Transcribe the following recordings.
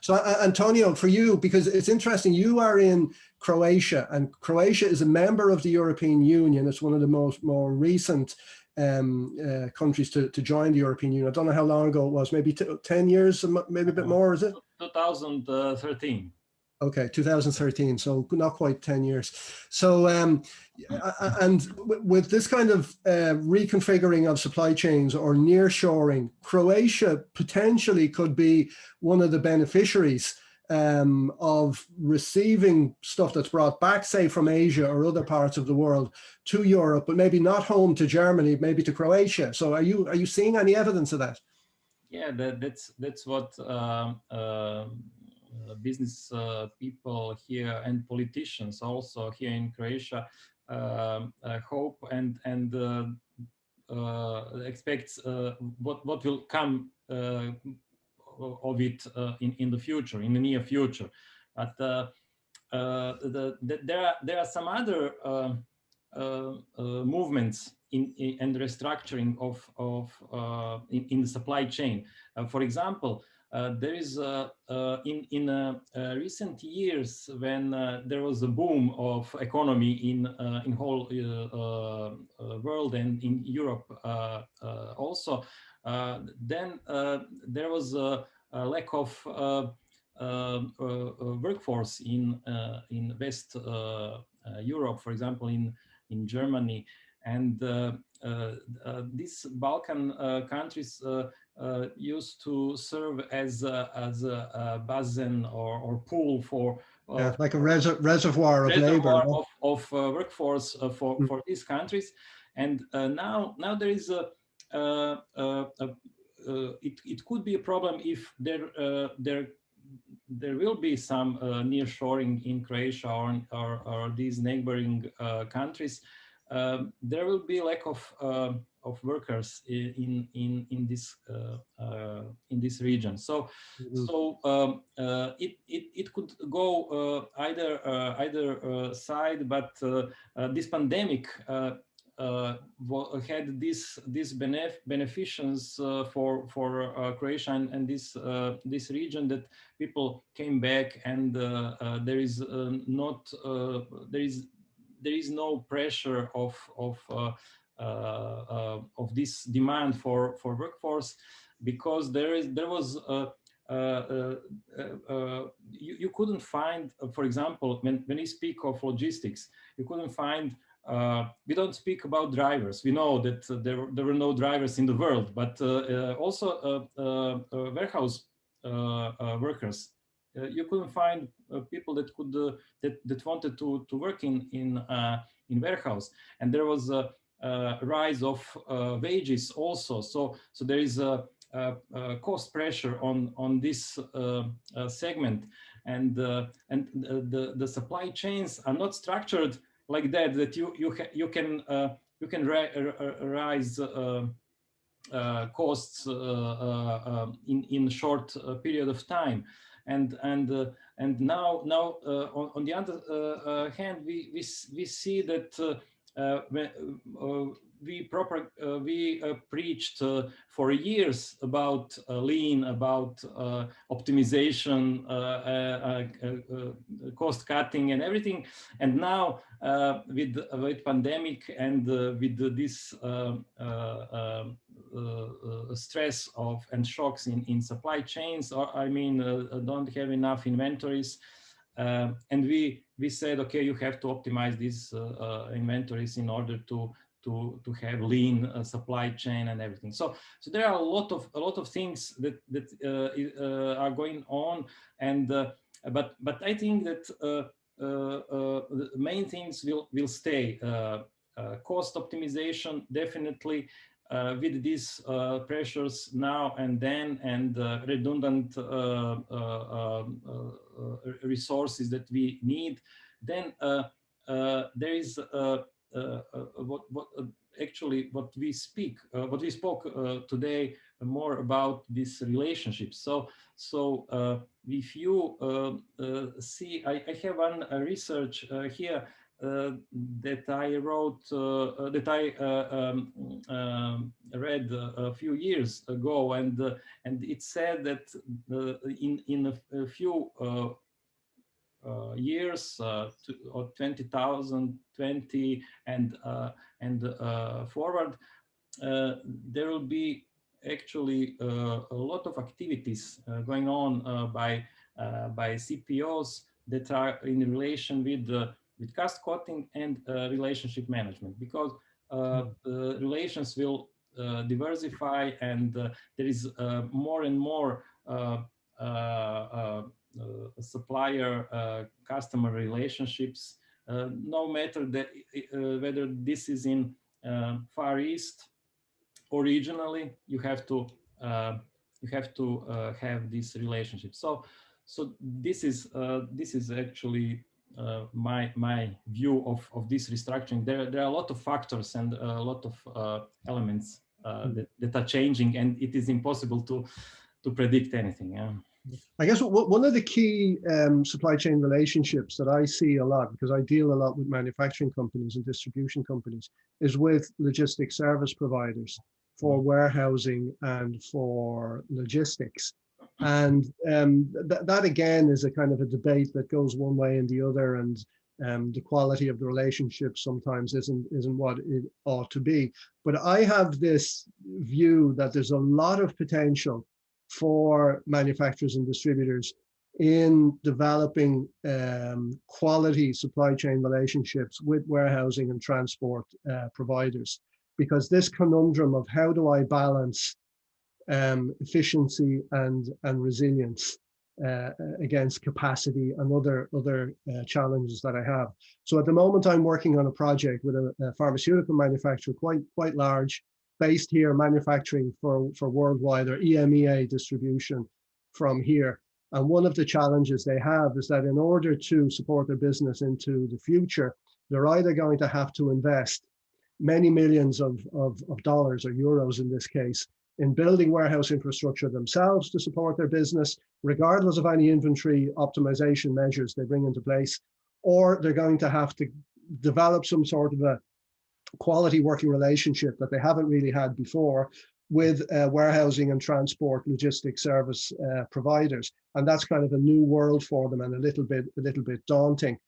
So Antonio, for you, because it's interesting, you are in Croatia, and Croatia is a member of the European Union. It's one of the more recent countries to join the European Union. I don't know how long ago it was, maybe 10 years, maybe a bit more, is it? 2013. Okay, 2013, so not quite 10 years. So, and with this kind of reconfiguring of supply chains or nearshoring, Croatia potentially could be one of the beneficiaries of receiving stuff that's brought back, say, from Asia or other parts of the world to Europe, but maybe not home to Germany, maybe to Croatia. So are you seeing any evidence of that? Yeah, that's what business people here and politicians also here in Croatia hope and expects what will come of it in the future, in the near future. But there are some other movements and restructuring in the supply chain. For example, there is in recent years, when there was a boom of economy in whole world and in Europe also, then there was a lack of workforce in West Europe, for example, in Germany, and these Balkan countries used to serve as a basin or pool for like a reservoir of labor of workforce for these countries, and now there is it could be a problem if there will be some nearshoring in Croatia or these neighboring countries. There will be lack of workers in this region. So it could go either side, but this pandemic had this beneficence for Croatia and this region, that people came back, and there is no pressure of this demand for workforce, because there was you couldn't find, for example, when you speak of logistics, you couldn't find. We don't speak about drivers. We know that there were no drivers in the world, but also warehouse workers. You couldn't find people that could that wanted to work in warehouse, and there was a rise of wages also. So there is a cost pressure on this segment, and the supply chains are not structured like that you can rise costs in short period of time, and now on the other hand, we see that we preached for years about lean, about optimization, cost cutting, and everything. And now with pandemic and with this stress of and shocks in supply chains, or I mean, don't have enough inventories. And we said, okay, you have to optimize these inventories in order to have lean supply chain and everything. So there are a lot of things that are going on, and but I think that the main things will stay. Cost optimization, definitely, with these pressures now and then, and redundant resources that we need. Then there is what we spoke today more about these relationships. So if you see, I have one research here that I wrote, that I read a few years ago, and it said that in a few years, or 2020 and forward, there will be actually a lot of activities going on by CPOs that are in relation with cost cutting and relationship management, because relations will diversify, and there is more and more supplier customer relationships, no matter whether this is in Far East or regionally. You have to have this relationship. So this is actually my view of this restructuring. There are a lot of factors and a lot of elements that are changing, and it is impossible to predict anything. Yeah. I guess one of the key supply chain relationships that I see a lot, because I deal a lot with manufacturing companies and distribution companies, is with logistics service providers for warehousing and for logistics. And that again is a kind of a debate that goes one way and the other, and the quality of the relationship sometimes isn't what it ought to be. But I have this view that there's a lot of potential for manufacturers and distributors in developing quality supply chain relationships with warehousing and transport providers, because this conundrum of how do I balance efficiency and resilience against capacity and other challenges that I have. So at the moment, I'm working on a project with a pharmaceutical manufacturer, quite large, based here, manufacturing for worldwide or EMEA distribution from here. And one of the challenges they have is that in order to support their business into the future, they're either going to have to invest many millions of dollars or euros in this case in building warehouse infrastructure themselves to support their business, regardless of any inventory optimization measures they bring into place, or they're going to have to develop some sort of a quality working relationship that they haven't really had before with warehousing and transport logistics service providers. And that's kind of a new world for them and a little bit daunting.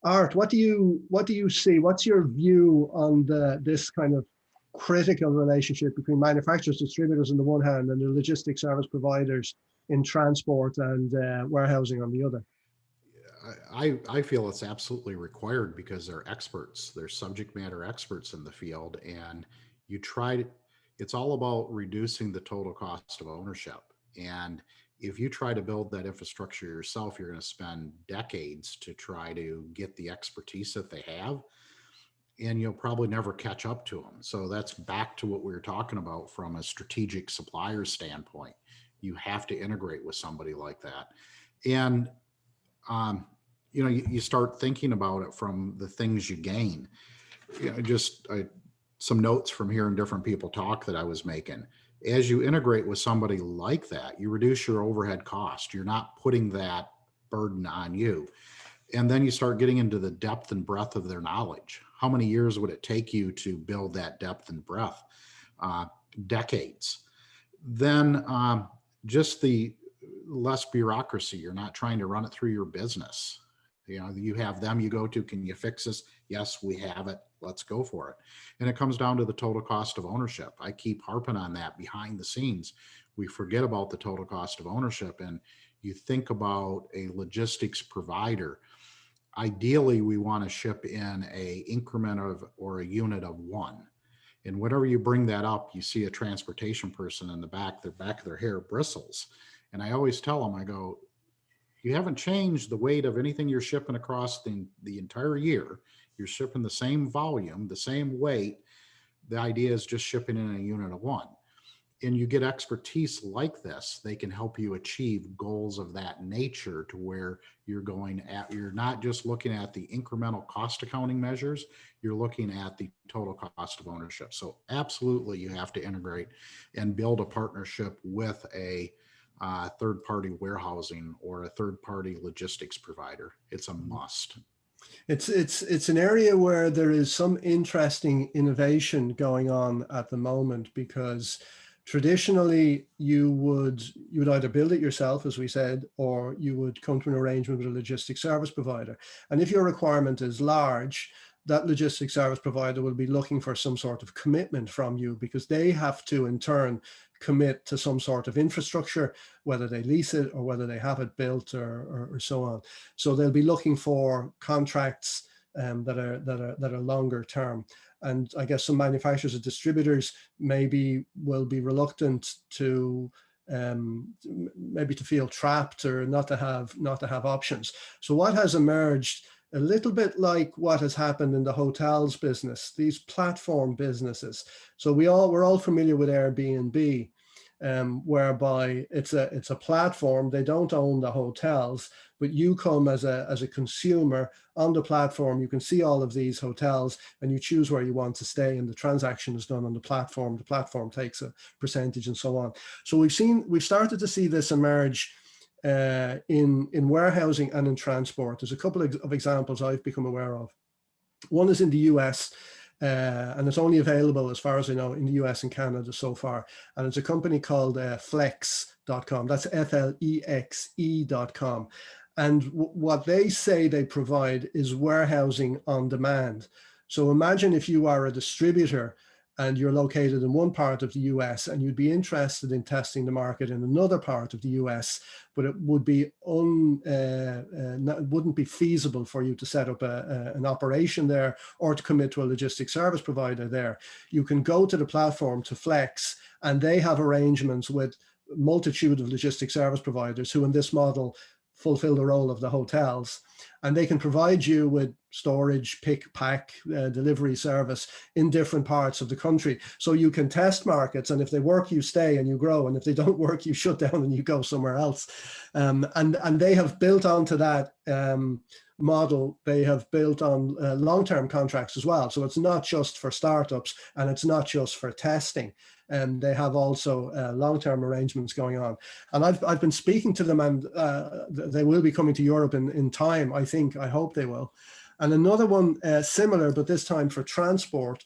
Art, what do you see? What's your view on this kind of critical relationship between manufacturers, distributors on the one hand, and the logistics service providers in transport and warehousing on the other? I feel it's absolutely required because they're experts. They're subject matter experts in the field, and it's all about reducing the total cost of ownership. And if you try to build that infrastructure yourself, you're going to spend decades to try to get the expertise that they have, and you'll probably never catch up to them. So that's back to what we were talking about from a strategic supplier standpoint. You have to integrate with somebody like that. And you start thinking about it from the things you gain. Some notes from hearing different people talk that I was making. As you integrate with somebody like that, you reduce your overhead cost. You're not putting that burden on you. And then you start getting into the depth and breadth of their knowledge. How many years would it take you to build that depth and breadth? Decades. Then just the less bureaucracy. You're not trying to run it through your business. You have them you go to, can you fix this? Yes, we have it. Let's go for it. And it comes down to the total cost of ownership. I keep harping on that behind the scenes. We forget about the total cost of ownership. And you think about a logistics provider. Ideally, we want to ship in a increment of or a unit of one. And whenever you bring that up, you see a transportation person in the back of their hair bristles. And I always tell them, I go, you haven't changed the weight of anything you're shipping across the entire year. You're shipping the same volume, the same weight. The idea is just shipping in a unit of one. And you get expertise like this, they can help you achieve goals of that nature to where you're not just looking at the incremental cost accounting measures, you're looking at the total cost of ownership. So absolutely, you have to integrate and build a partnership with a third-party warehousing or a third-party logistics provider. It's a must. It's an area where there is some interesting innovation going on at the moment, because traditionally you would either build it yourself, as we said, or you would come to an arrangement with a logistics service provider. And if your requirement is large, that logistics service provider will be looking for some sort of commitment from you, because they have to in turn commit to some sort of infrastructure, whether they lease it or whether they have it built, or so on. So they'll be looking for contracts that are longer term. And I guess some manufacturers and distributors maybe will be reluctant to maybe to feel trapped, or not to have options. So what has emerged, a little bit like what has happened in the hotels business, these platform businesses. So we're all familiar with Airbnb, whereby it's a platform. They don't own the hotels, but you come as a consumer on the platform. You can see all of these hotels and you choose where you want to stay, and the transaction is done on the platform. The platform takes a percentage and so on. So we've started to see this emerge in warehousing and in transport. There's a couple of examples I've become aware of. One is in the US, and it's only available, as far as I know, in the US and Canada so far. And it's a company called flex.com. That's FLEXE.com. And what they say they provide is warehousing on demand. So imagine if you are a distributor and you're located in one part of the US, and you'd be interested in testing the market in another part of the US, but it would be wouldn't be feasible for you to set up an operation there, or to commit to a logistics service provider there. You can go to the platform, to Flex, and they have arrangements with a multitude of logistics service providers who in this model fulfill the role of the hotels, and they can provide you with storage, pick, pack, delivery service in different parts of the country. So you can test markets, and if they work, you stay and you grow, and if they don't work, you shut down and you go somewhere else. And they have built onto that model. They have built on long-term contracts as well. So it's not just for startups, and it's not just for testing. And they have also long-term arrangements going on. And I've been speaking to them, and they will be coming to Europe in time, I think. I hope they will. And another one similar, but this time for transport,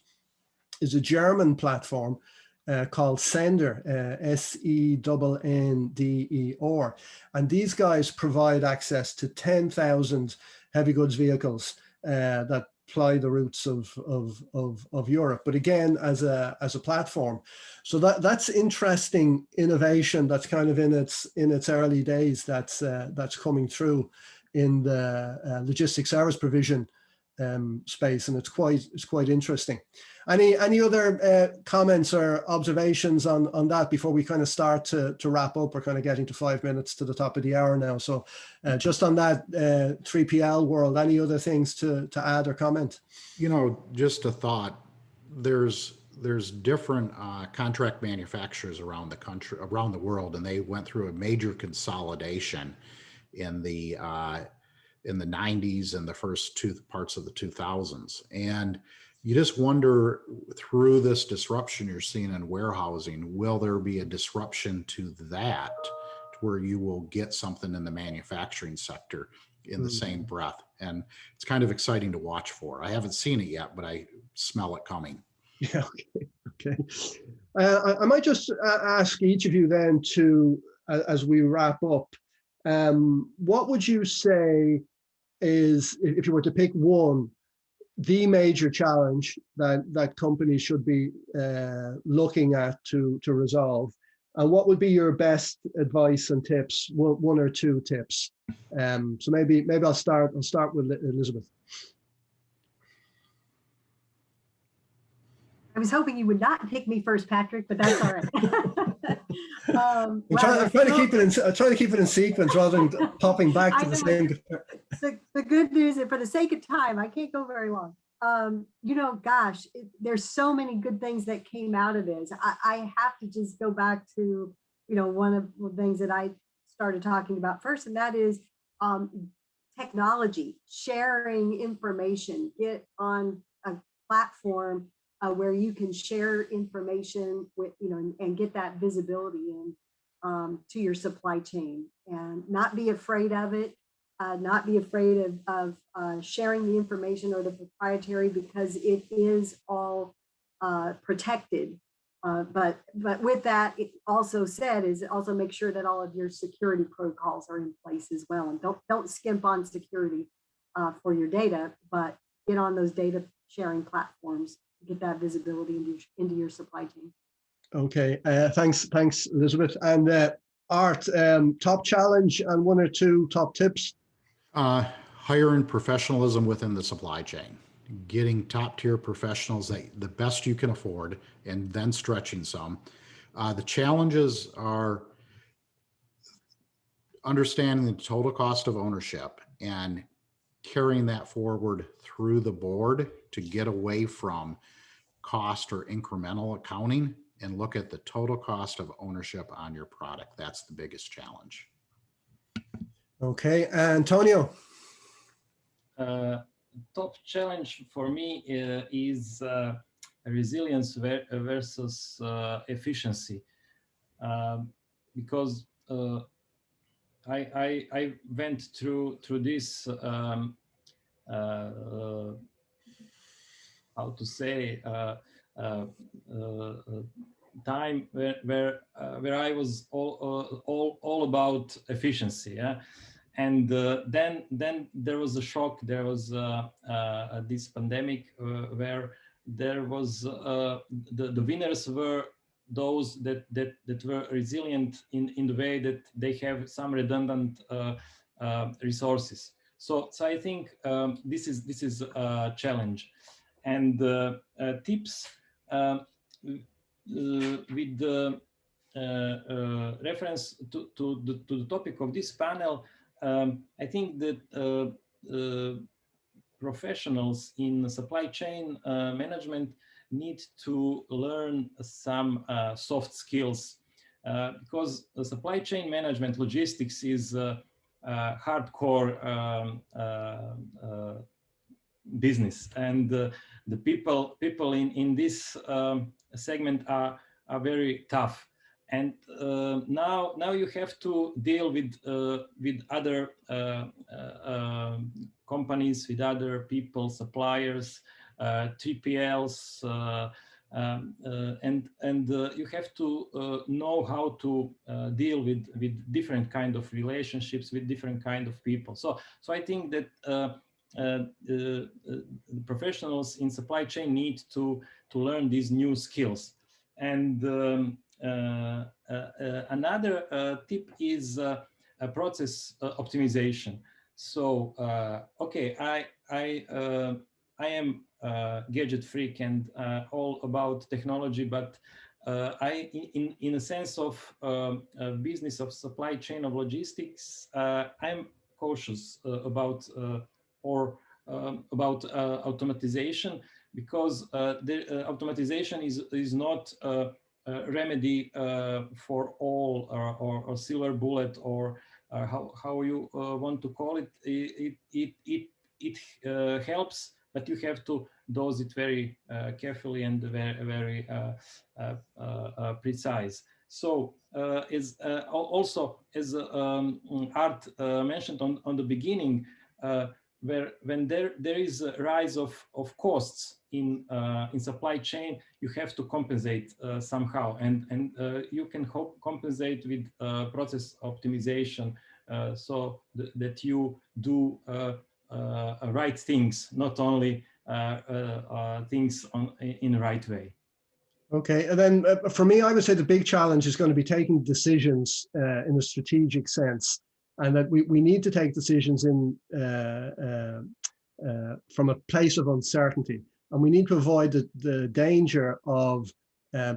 is a German platform called Sender, SENNDER. And these guys provide access to 10,000 heavy goods vehicles that ply the routes of Europe, but again as a platform. So that's interesting innovation that's kind of in its early days, that's coming through in the logistics service provision space, and it's quite interesting. Any other comments or observations on that before we kind of start to wrap up? We're kind of getting to 5 minutes to the top of the hour now. So just on that 3PL world, any other things to add or comment? You know, just a thought. There's different contract manufacturers around the country, around the world, and they went through a major consolidation in the 90s and the first two parts of the 2000s. And you just wonder, through this disruption you're seeing in warehousing, will there be a disruption to that, to where you will get something in the manufacturing sector in the same breath? And it's kind of exciting to watch for. I haven't seen it yet, but I smell it coming. Yeah, okay. I might just ask each of you then to, as we wrap up, what would you say is, if you were to pick one, the major challenge that companies should be looking at to resolve, and what would be your best advice and tips, one or two tips? So maybe I'll start with Elizabeth. I was hoping you would not pick me first, Patrick, but that's all right. I'm trying to keep it in sequence rather than popping back to the same. The good news, and for the sake of time, I can't go very long. You know, gosh, there's so many good things that came out of this. I have to just go back to, you know, one of the things that I started talking about first, and that is technology, sharing information, get on a platform where you can share information with, you know, and get that visibility in to your supply chain, and not be afraid of it. not be afraid of sharing the information or the proprietary, because it is all protected. But with that, it also said is also make sure that all of your security protocols are in place as well, and don't skimp on security for your data, but get on those data sharing platforms to get that visibility into your supply chain. Okay, thanks, Elizabeth. And Art, top challenge and one or two top tips. Hiring professionalism within the supply chain, getting top tier professionals that the best you can afford, and then stretching some. The challenges are understanding the total cost of ownership and carrying that forward through the board to get away from cost or incremental accounting and look at the total cost of ownership on your product. That's the biggest challenge. Okay, Antonio. Top challenge for me is resilience versus efficiency, because I went through this how to say time where I was all about efficiency, yeah. And then there was a shock. There was this pandemic where there was the winners were those that were resilient in the way that they have some redundant resources. So I think this is a challenge. And tips with the reference to the topic of this panel. I think that professionals in supply chain management need to learn some soft skills, because the supply chain management logistics is hardcore business, and the people in this segment are very tough. And now you have to deal with other companies, with other people, suppliers, 3PLs, and you have to know how to deal with different kind of relationships, with different kind of people. So I think that professionals in supply chain need to learn these new skills. And another tip is a process optimization. So okay, I am a gadget freak and all about technology, but in a sense of business of supply chain of logistics, I'm cautious about automatization, because the automatization is not a remedy for all, or silver bullet, or how you want to call it. It helps, but you have to dose it very carefully and very precise. So also, as Art mentioned on the beginning, when there is a rise of costs in supply chain, you have to compensate somehow, and you can compensate with process optimization, so that you do right things, not only things in the right way. Okay, and then for me, I would say the big challenge is going to be taking decisions in a strategic sense, and that we need to take decisions in from a place of uncertainty, and we need to avoid the danger of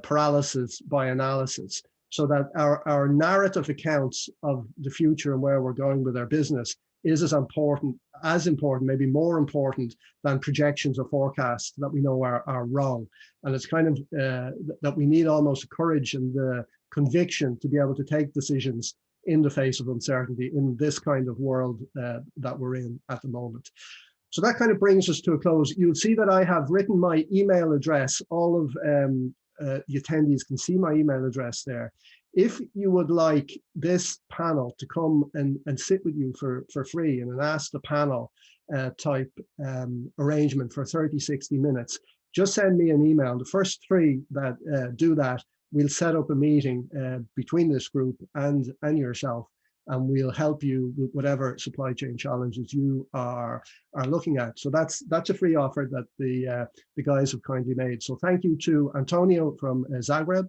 paralysis by analysis, so that our narrative accounts of the future and where we're going with our business is as important, maybe more important than projections or forecasts that we know are wrong. And it's kind of that we need almost courage and the conviction to be able to take decisions in the face of uncertainty in this kind of world that we're in at the moment. So that kind of brings us to a close. You'll see that I have written my email address. All of the attendees can see my email address there. If you would like this panel to come and sit with you for free in an Ask the Panel type arrangement for 30, 60 minutes, just send me an email. The first 3 that do that, we'll set up a meeting between this group and yourself, and we'll help you with whatever supply chain challenges you are looking at. So that's a free offer that the guys have kindly made. So thank you to Antonio from Zagreb,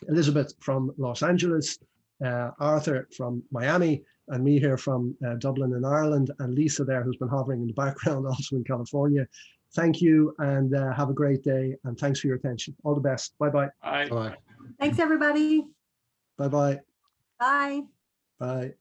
Elizabeth from Los Angeles, Arthur from Miami, and me here from Dublin in Ireland, and Lisa there, who's been hovering in the background, also in California. Thank you, and have a great day, and thanks for your attention. All the best. Bye-bye. Bye. Bye. Thanks, everybody. Bye-bye. Bye. Bye.